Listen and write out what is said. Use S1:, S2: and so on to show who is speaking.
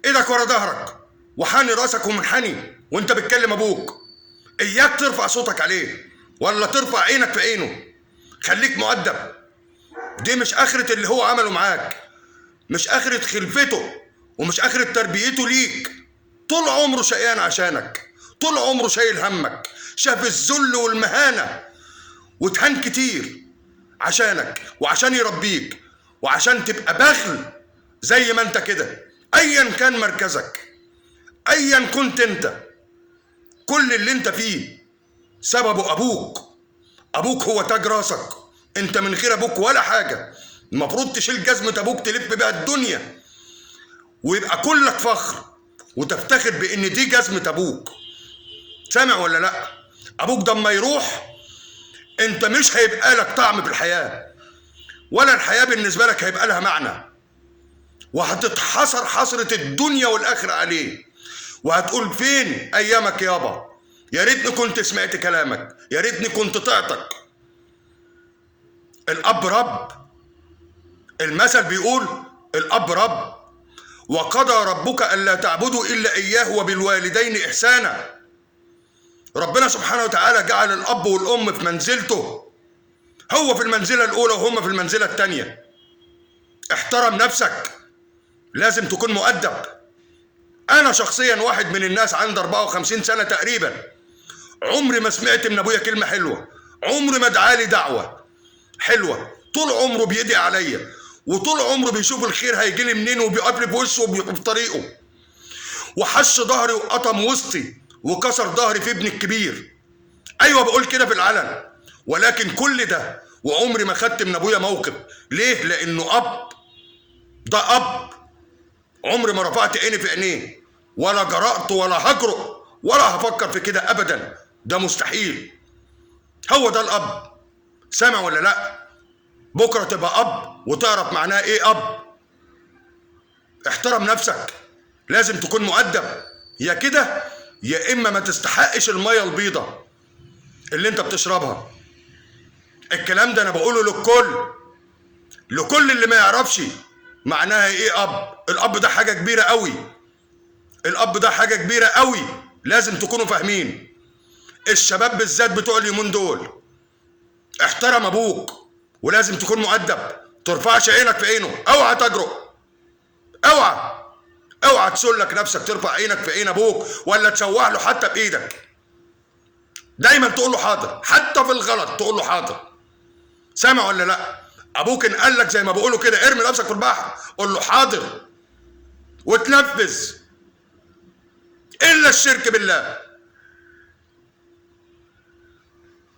S1: ايدك ورا ظهرك وحاني راسك ومنحني وانت بتكلم ابوك. اياك ترفع صوتك عليه ولا ترفع عينك في عينه. خليك مؤدب. دي مش اخرة اللي هو عمله معاك، مش اخرة خلفته ومش اخرة تربيته ليك. طول عمره شقيان عشانك، طول عمره شايل همك، شاف الذل والمهانة واتهان كتير عشانك وعشان يربيك وعشان تبقى بخل زي ما انت كده. ايا كان مركزك، ايا كنت انت، كل اللي انت فيه سببه ابوك. ابوك هو تاج راسك. انت من غير ابوك ولا حاجة. المفروض تشيل جزمة ابوك تلف بيها الدنيا ويبقى كلك فخر وتفتخر بان دي جزمة ابوك. سامع ولا لا؟ ابوك ده اما يروح انت مش هيبقى لك طعم في الحياة، ولا الحياة بالنسبة لك هيبقى لها معنى، وهتتحصر حسرة الدنيا والآخرة عليه، وهتقول فين أيامك يابا؟ يا ريتني كنت سمعت كلامك، يا ريتني كنت طعتك. الأب رب. المثل بيقول الأب رب. وقضى ربك ألا تعبدوا إلا إياه وبالوالدين إحسانا. ربنا سبحانه وتعالى جعل الأب والأم في منزلته، هو في المنزلة الأولى وهم في المنزلة الثانية. احترم نفسك، لازم تكون مؤدب. أنا شخصيا واحد من الناس عندي 54 سنة تقريبا، عمري ما سمعت من أبويا كلمة حلوة، عمري ما دعالي دعوة حلوة. طول عمره بيدعي عليا، وطول عمره بيشوف الخير هيجي لي منين وبيقف في وشه وفي طريقه. وحش ظهري وقطم وسطي وكسر ظهري في ابني الكبير. ايوه بقول كده في العلن، ولكن كل ده وعمري ما خدت من ابويا موقف. ليه؟ لانه اب. ده اب. عمري ما رفعت عيني في عينيه ولا جرأت ولا هجرؤ ولا هفكر في كده ابدا. ده مستحيل. هو ده الاب. سامع ولا لا؟ بكره تبقى اب وتعرف معناه ايه اب. احترم نفسك، لازم تكون مؤدب. يا كده يا اما ما تستحقش الميه البيضة اللي انت بتشربها. الكلام ده انا بقوله لكل اللي ما يعرفش معناها ايه اب. الاب ده حاجة كبيرة قوي. الاب ده حاجة كبيرة قوي، لازم تكونوا فاهمين. الشباب بالذات بتوع اليومين دول، احترم ابوك ولازم تكون مؤدب. ترفعش عينك في عينه، اوعى تجرؤ، اوعى تسلك نفسك ترفع عينك في عين ابوك ولا تشوح له حتى بايدك. دايما تقول له حاضر، حتى في الغلط تقول له حاضر. سامع ولا لا؟ ابوك ان قال لك زي ما بيقولوا كده ارمي نفسك في البحر، قول له حاضر وتنفذ. الا الشرك بالله.